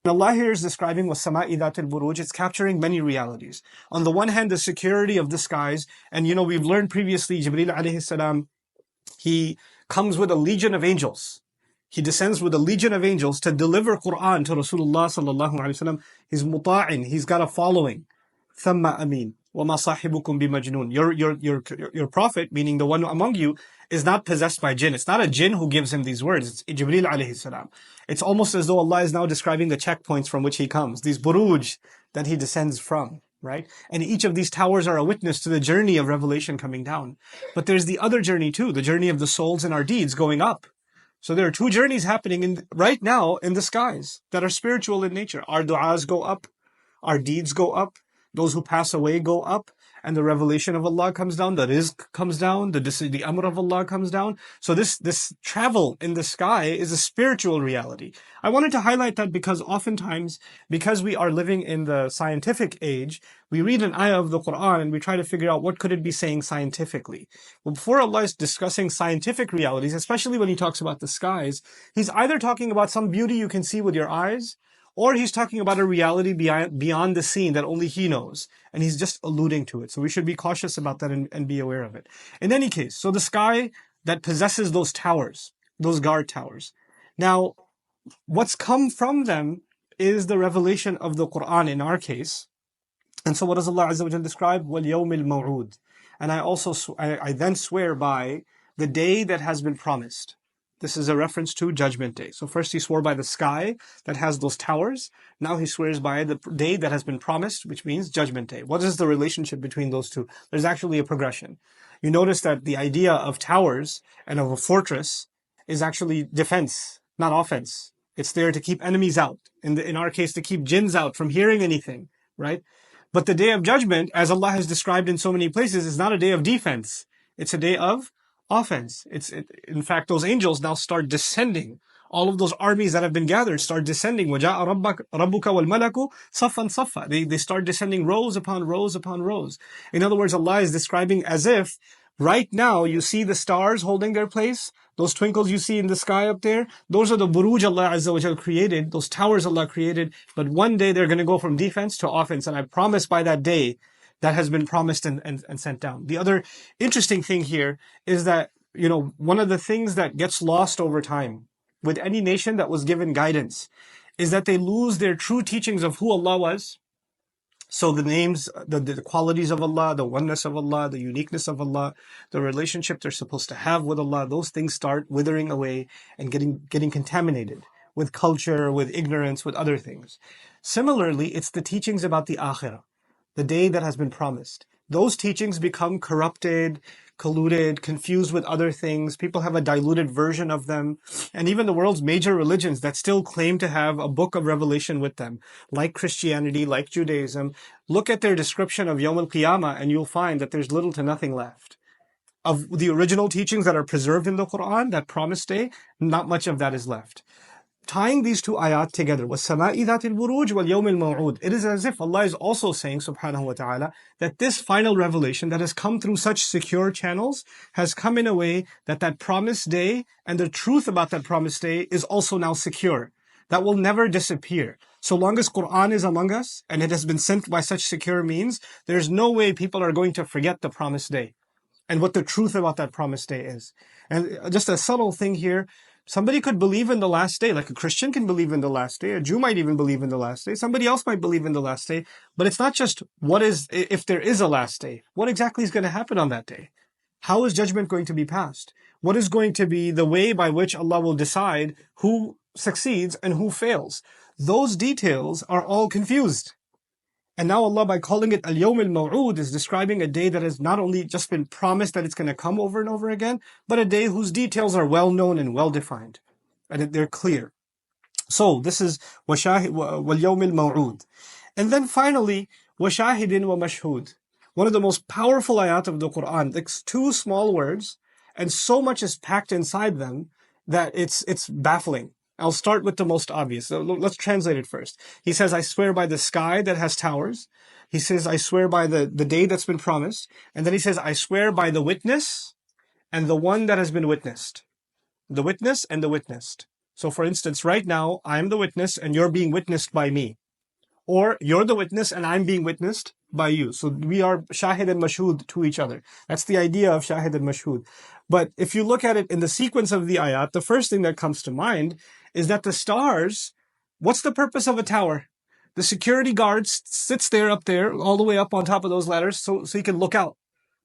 Allah here is describing وَالسَّمَاءِ ذَاتِ الْبُرُوجِ. It's capturing many realities. On the one hand, the security of the skies. And we've learned previously, Jibreel alayhi salam, he comes with a legion of angels. He descends with a legion of angels to deliver Quran to Rasulullah sallallahu alaihi wasallam. He's muta'in. He's got a following. ثَمَّ أَمِينٌ وَمَا صَاحِبُكُمْ بِمَجْنُونَ. Your prophet, meaning the one among you, is not possessed by jinn. It's not a jinn who gives him these words. It's Jibreel alayhi salam. It's almost as though Allah is now describing the checkpoints from which he comes, these buruj that he descends from, right? And each of these towers are a witness to the journey of revelation coming down. But there's the other journey too, the journey of the souls and our deeds going up. So there are two journeys happening right now in the skies that are spiritual in nature. Our du'as go up, our deeds go up, those who pass away go up, and the revelation of Allah comes down, the rizq comes down, the amr of Allah comes down. So this travel in the sky is a spiritual reality. I wanted to highlight that because oftentimes, because we are living in the scientific age, we read an ayah of the Quran and we try to figure out what could it be saying scientifically. Well, before Allah is discussing scientific realities, especially when he talks about the skies, he's either talking about some beauty you can see with your eyes, or he's talking about a reality beyond the scene that only he knows. And he's just alluding to it. So we should be cautious about that and be aware of it. In any case, so the sky that possesses those towers, those guard towers. Now, what's come from them is the revelation of the Quran in our case. And so what does Allah Azza wa Jalla describe? وَالْيَوْمِ الْمَوْعُودِ. And I then swear by the day that has been promised. This is a reference to Judgment Day. So first he swore by the sky that has those towers. Now he swears by the day that has been promised, which means Judgment Day. What is the relationship between those two? There's actually a progression. You notice that the idea of towers and of a fortress is actually defense, not offense. It's there to keep enemies out. In our case, to keep jinns out from hearing anything, right? But the day of judgment, as Allah has described in so many places, is not a day of defense. It's a day of offense. In fact, those angels now start descending. All of those armies that have been gathered start descending. وَجَاءَ رَبُّكَ وَالْمَلَكُ صَفًّا صَفًّا. They start descending rows upon rows upon rows. In other words, Allah is describing as if right now you see the stars holding their place. Those twinkles you see in the sky up there, those are the buruj Allah Azza wa Jal created, those towers Allah created. But one day they're going to go from defense to offense. And I promise by that day, that has been promised and sent down. The other interesting thing here is that, one of the things that gets lost over time with any nation that was given guidance is that they lose their true teachings of who Allah was. So the names, the qualities of Allah, the oneness of Allah, the uniqueness of Allah, the relationship they're supposed to have with Allah, those things start withering away and getting contaminated with culture, with ignorance, with other things. Similarly, it's the teachings about the akhirah, the day that has been promised. Those teachings become corrupted, colluded, confused with other things. People have a diluted version of them. And even the world's major religions that still claim to have a book of revelation with them, like Christianity, like Judaism, look at their description of Yawm al-Qiyamah and you'll find that there's little to nothing left. Of the original teachings that are preserved in the Quran, that promised day, not much of that is left. Tying these two ayat together, وَالسَّمَاءِ ذَاتِ الْبُرُوجِ وَالْيَوْمِ الْمَوْعُودِ. It is as if Allah is also saying, subhanahu wa ta'ala, that this final revelation that has come through such secure channels has come in a way that promised day and the truth about that promised day is also now secure. That will never disappear. So long as Quran is among us and it has been sent by such secure means, there's no way people are going to forget the promised day and what the truth about that promised day is. And just a subtle thing here, somebody could believe in the last day, like a Christian can believe in the last day, a Jew might even believe in the last day, somebody else might believe in the last day, but it's not just if there is a last day, what exactly is going to happen on that day? How is judgment going to be passed? What is going to be the way by which Allah will decide who succeeds and who fails? Those details are all confused. And now Allah, by calling it Al-Yawm al-Maw'ud, is describing a day that has not only just been promised that it's going to come over and over again, but a day whose details are well known and well defined. And they're clear. So this is Wal-Yawm al-Maw'ud. And then finally, Washahidin wa Mashhud. One of the most powerful ayat of the Quran. It's two small words, and so much is packed inside them that it's baffling. I'll start with the most obvious. So let's translate it first. He says, I swear by the sky that has towers. He says, I swear by the day that's been promised. And then he says, I swear by the witness and the one that has been witnessed. The witness and the witnessed. So for instance, right now, I'm the witness and you're being witnessed by me. Or you're the witness and I'm being witnessed by you. So we are shahid and mashhud to each other. That's the idea of shahid and mashhud. But if you look at it in the sequence of the ayat, the first thing that comes to mind is that the stars, what's the purpose of a tower? The security guard sits there up there, all the way up on top of those ladders, so he can look out.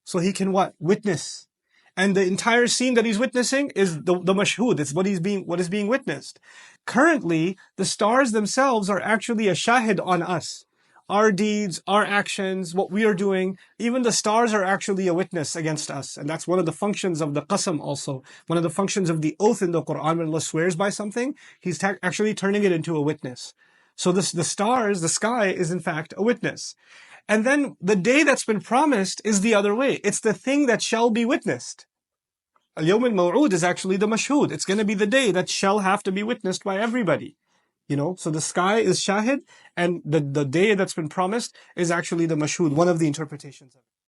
So he can what? Witness. And the entire scene that he's witnessing is the mashhud. It's what is being witnessed. Currently, the stars themselves are actually a shahid on us. Our deeds, our actions, what we are doing, even the stars are actually a witness against us. And that's one of the functions of the qasam also. One of the functions of the oath in the Quran, when Allah swears by something, He's actually turning it into a witness. So the stars, the sky is in fact a witness. And then the day that's been promised is the other way. It's the thing that shall be witnessed. Al-Yawm al-Maw'ud is actually the mashhud. It's going to be the day that shall have to be witnessed by everybody. So the sky is shahid, and the day that's been promised is actually the mashhud, one of the interpretations of it.